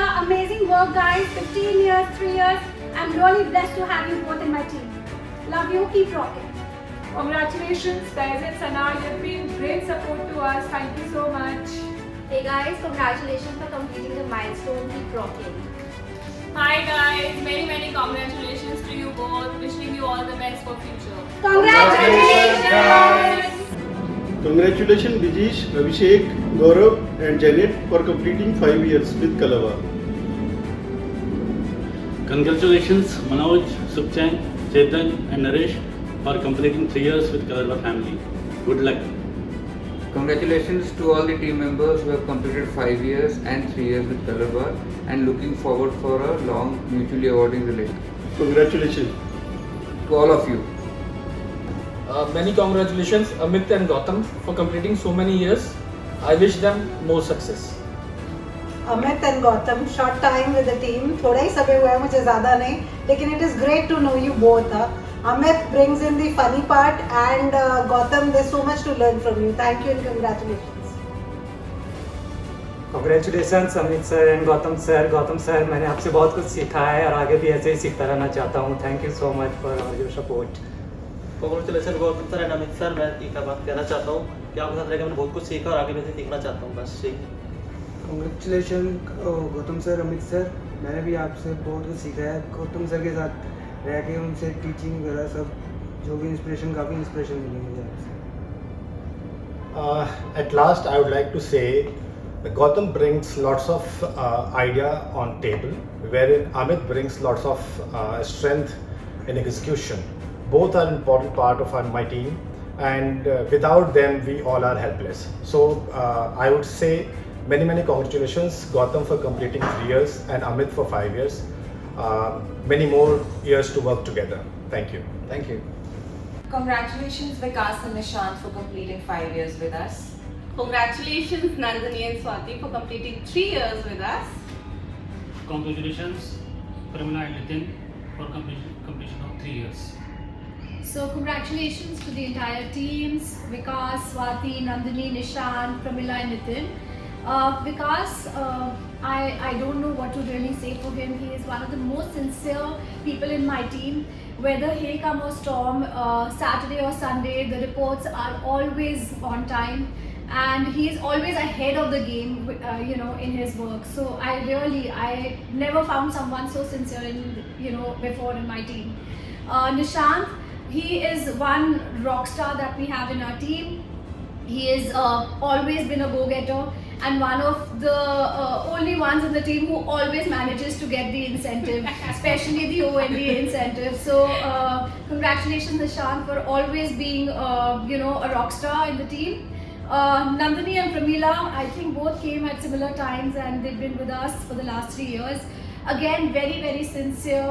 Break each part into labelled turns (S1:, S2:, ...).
S1: Prameela, amazing work guys, 15 years, 3 years. I'm really blessed to have you both in my team. Love you, keep rocking.
S2: Congratulations, Faiz and Sana. You've been great support to us. Thank you so much.
S3: Hey guys, congratulations for completing the milestone. Keep rocking.
S4: Hi guys, many congratulations to you both. Wishing you all the best for future.
S1: Congratulations!
S5: Congratulations Bijish, Abhishek, Gaurav and Janet for completing 5 years with Colorbar.
S6: Congratulations Manoj, Sukhchan, Chetan and Naresh for completing 3 years with Colorbar family. Good luck.
S7: Congratulations to all the team members who have completed 5 years and 3 years with Colorbar and looking forward for a long mutually awarding relationship.
S5: Congratulations
S7: To all of you.
S8: Many congratulations Amit and Gautam for completing so many years. I wish them more success.
S9: Amit and Gautam, short time with the team. थोड़ा ही समय हुआ है मुझे ज़्यादा नहीं, लेकिन it is great to know you both. Amit brings in the funny part and Gautam, there's so much to learn from you. Thank you and congratulations.
S10: Congratulations Amit sir and Gautam sir. Gautam sir, मैंने आपसे बहुत कुछ सीखा है और आगे भी ऐसे ही सीखता रहना चाहता हूँ. Thank you so much for all your support.
S11: Congratulations Gautam sir and Amit sir. मैं एक बात कहना चाहता हूँ कि आपके साथ रहकर मैंने बहुत कुछ सीखा और आगे भी सीखना चाहता हूँ. बस यही.
S12: Congratulations Gautam sir, Amit sir. मैंने भी आपसे बहुत कुछ सीखा है. गौतम सर के साथ रह के उनसे टीचिंग वगैरह सब जो भी इंस्पिरेशन, काफ़ी इंस्पिरेशन मिली मुझे आपसे.
S13: At last, I would like to say that Gautam brings lots of idea on table, wherein Amit brings lots of strength in execution. Both are important part of my team, and without them, we all are helpless. So I would say many congratulations, Gautam for completing 3 years and Amit for 5 years. Many more years to work together. Thank you.
S7: Thank you.
S4: Congratulations Vikas and Nishant for completing 5 years with us. Congratulations Nandini and Swati for completing 3 years with us.
S6: Congratulations Prameela and Nitin for completion of 3 years.
S1: So congratulations to the entire teams, Vikas, Swati, Nandini, Nishant, Prameela and Nitin. Vikas, I don't know what to really say for him. He is one of the most sincere people in my team. Whether hail come or storm, Saturday or Sunday, the reports are always on time and he is always ahead of the game, in his work. So I never found someone so sincere before in my team. Nishant, he is one rock star that we have in our team. He has always been a go-getter and one of the only ones in the team who always manages to get the incentive, especially the OND incentive. So congratulations Nishant for always being a rock star in the team. Nandini and Prameela, I think both came at similar times and they've been with us for the last 3 years. Again, very sincere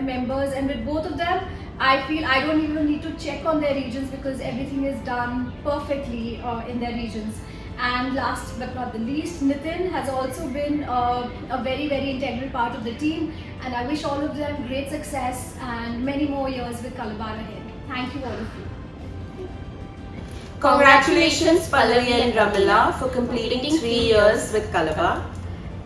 S1: members, and with both of them I feel I don't even need to check on their regions because everything is done perfectly in their regions. And last but not the least, Nitin has also been a very integral part of the team, and I wish all of them great success and many more years with Colorbar ahead. Thank you all of you.
S3: Congratulations Pallavi and Ramila for completing 3 years with Colorbar.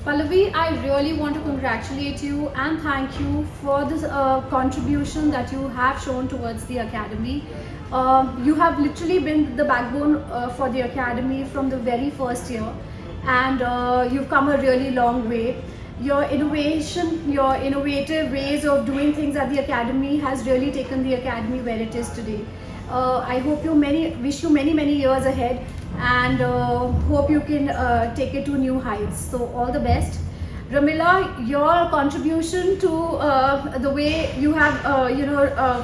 S1: Pallavi, I really want to congratulate you and thank you for this contribution that you have shown towards the academy. You have literally been the backbone for the academy from the very first year, and you've come a really long way. Your innovation, your innovative ways of doing things at the academy has really taken the academy where it is today. I hope wish you many years ahead, and hope you can take it to new heights. So all the best. Ramila, your contribution to the way you have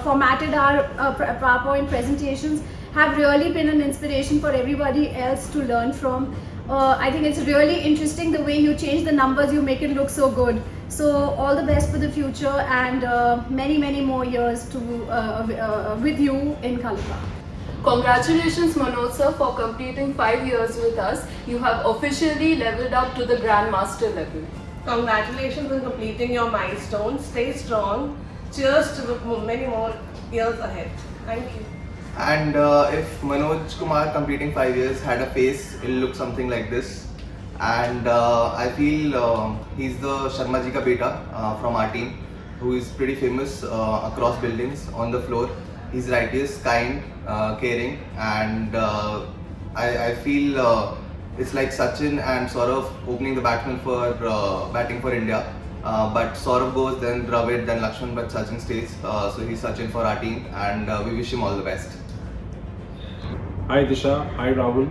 S1: formatted our PowerPoint presentations have really been an inspiration for everybody else to learn from. I think it's really interesting the way you change the numbers, you make it look so good. So all the best for the future, and many more years with you in Colorbar.
S2: Congratulations Manoj sir for completing 5 years with us. You have officially leveled up to the Grandmaster level.
S14: Congratulations on completing your milestone. Stay strong. Cheers to many more years ahead. Thank you.
S15: And if Manoj Kumar completing 5 years had a face, it'll look something like this. and I feel he's the Sharma ji ka beta from our team, who is pretty famous across buildings on the floor. He's righteous, kind, caring, and I feel it's like Sachin and Saurav opening the batting for India. But Saurav goes, then Dravid, then Lakshman, but Sachin stays. So he's Sachin for our team, and we wish him all the best.
S16: Hi Disha, hi Rahul.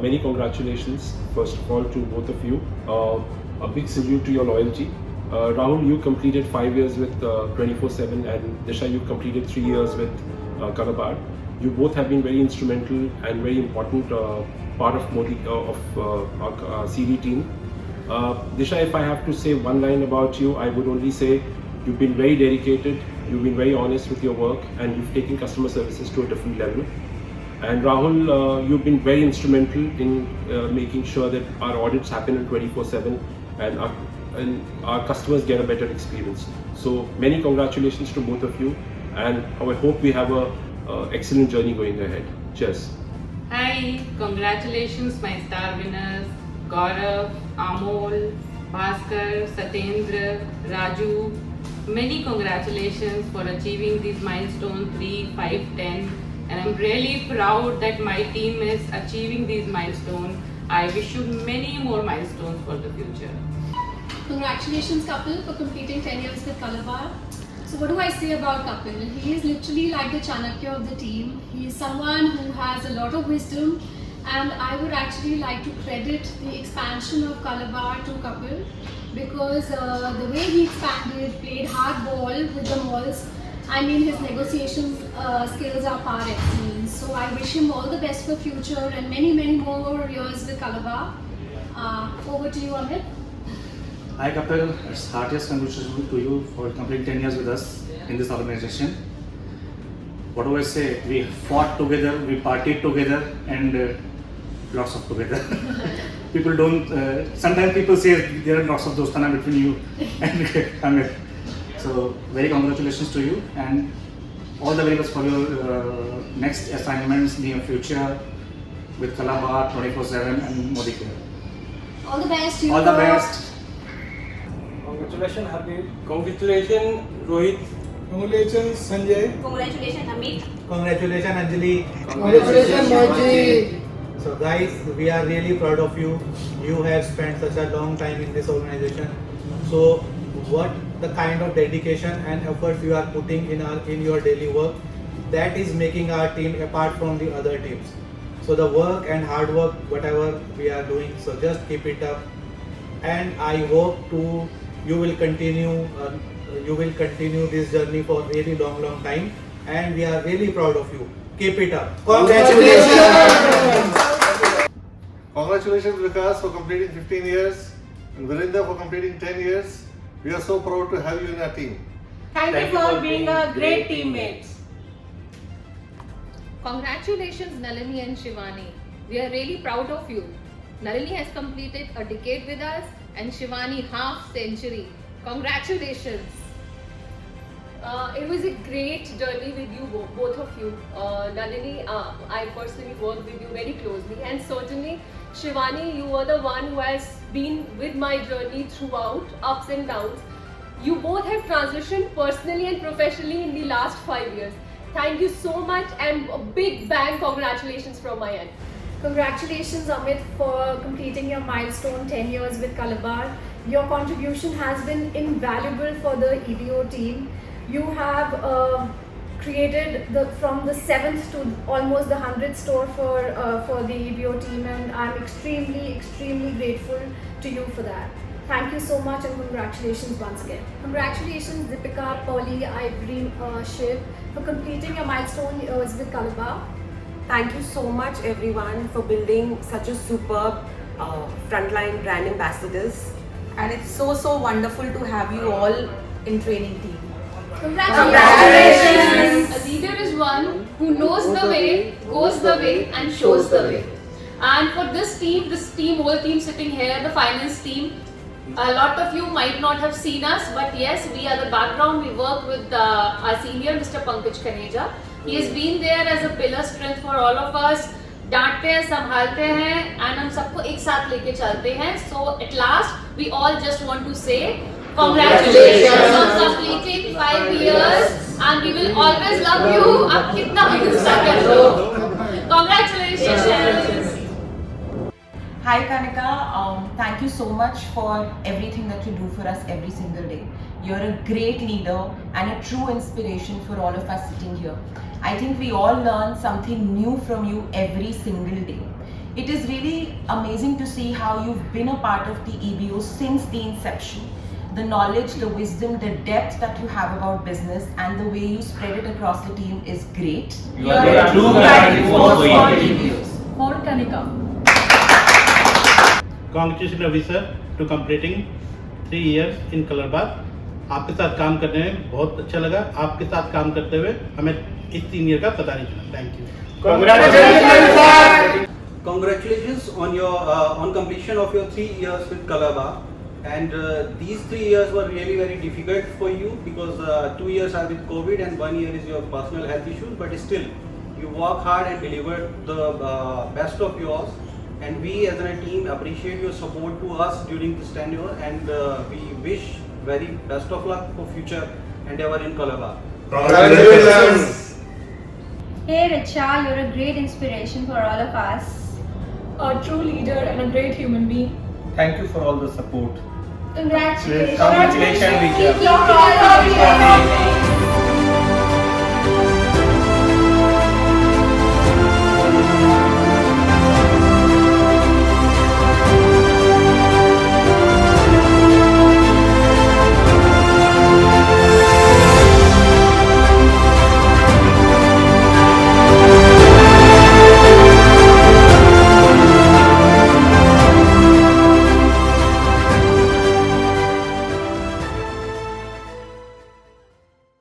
S16: Many congratulations first of all to both of you. A big salute to your loyalty. Rahul, you completed 5 years with 24/7, and Disha, you completed 3 years with Colorbar. You both have been very instrumental and very important part of our CD team. Disha, if I have to say one line about you, I would only say you've been very dedicated, you've been very honest with your work, and you've taken customer services to a different level. And Rahul, you've been very instrumental in making sure that our audits happen in 24/7 and our customers get a better experience. So many congratulations to both of you, and I hope we have a excellent journey going ahead. Cheers.
S17: Hi, congratulations my star winners Gaurav, Amol, Bhaskar, Satyendra, Raju. Many congratulations for achieving these milestones 3, 5, 10. And I'm really proud that my team is achieving these milestones. I wish you many more milestones for the future.
S1: Congratulations couple for completing 10 years with Colorbar. So what do I say about Kapil? He is literally like the Chanakya of the team. He is someone who has a lot of wisdom, and I would actually like to credit the expansion of Colorbar to Kapil, because the way he expanded, played hard ball with the malls, I mean his negotiation skills are par excellence. So I wish him all the best for future and many more years with Colorbar. Over to you, Amit.
S18: Hi Kapil, it's heartiest congratulations to you for completing 10 years with us in this organization. What do I say? We fought together, we partied together, and lots of together. People don't, sometimes people say there are lots of dostana between you and Amit. So very congratulations to you, and all the very best for your next assignments, near future with Colorbar 24/7 and Modi Care.
S1: All the best.
S18: All the best.
S10: Congratulations Hardeep. Congratulations Rohit.
S12: Congratulations Sanjay.
S3: Congratulations Amit.
S12: Congratulations Anjali.
S9: Congratulations Moji.
S12: So guys, we are really proud of you. You have spent such a long time in this organization. So what the kind of dedication and efforts you are putting in your daily work, that is making our team apart from the other teams. So the work and hard work, whatever we are doing, so just keep it up. And I hope you will continue this journey for a really long time, and we are really proud of you. Keep it up. Congratulations.
S5: Congratulations Vikas for completing 15 years and Virendra for completing 10 years. We are so proud to have you in our team.
S14: Thank you for being a great teammates.
S19: Congratulations Nalini and Shivani. We are really proud of you. Nalini has completed a decade with us and Shivani half century. Congratulations.
S2: It was a great journey with you, both of you. Nalini, I personally worked with you very closely, and certainly Shivani, you were the one who has been with my journey throughout, ups and downs. You both have transitioned personally and professionally in the last 5 years. Thank you so much, and a big bang congratulations from my end.
S1: Congratulations Amit for completing your milestone 10 years with Colorbar. Your contribution has been invaluable for the EBO team. You have created from the 7th to almost the 100th store for the EBO team, and I'm extremely grateful to you for that. Thank you so much, and congratulations once again. Congratulations Deepika, Polly, Ivory, Shiv for completing your milestone years with Colorbar.
S20: Thank you so much everyone for building such a superb frontline brand ambassadors.
S4: And it's so wonderful to have you all in training team.
S2: Congratulations! A leader is one who knows the way, goes the way, and shows the way. And for this team, whole team sitting here, the finance team, a lot of you might not have seen us, but yes, we are the background. We work with our senior, Mr. Pankaj Khaneja. He has been there as a pillar strength for all of us.
S21: डांटते हैं, संभालते हैं and हम सबको एक साथ लेके चलते हैं. So at last we all just want to say congratulations on completing 5 years and we will always love you. आप कितना भी गुस्सा कर लो. Congratulations.
S4: Hi Kanika, thank you so much for everything that you do for us every single day. You're a great leader and a true inspiration for all of us sitting here. I think we all learn something new from you every single day. It is really amazing to see how you've been a part of the EBO since the inception. The knowledge, the wisdom, the depth that you have about business and the way you spread it across the team is great.
S22: You are a true guiding force for EBOs.
S1: For Kanika.
S12: Congratulations Ravi sir to completing 3 years in Colorbar. आपके साथ काम करने में बहुत अच्छा लगा. आपके साथ काम करते हुए हमें इस 3 ईयर का पता नहीं चला. Thank you.
S23: Congratulations on your on completion of your 3 years with Colorbar. And these 3 years were really very difficult for you because 2 years are with COVID and 1 year is your personal health issues. But still, you work hard and delivered the best of yours. And we as a team appreciate your support to us during this tenure. And we wish very best of luck for future endeavor in Colorbar.
S22: Congratulations.
S1: Hey Richa, you're a great inspiration for all of us.
S2: A true leader and a great human being.
S11: Thank you for all the support.
S1: Congratulations.
S11: Congratulations, Richa.
S1: Keep your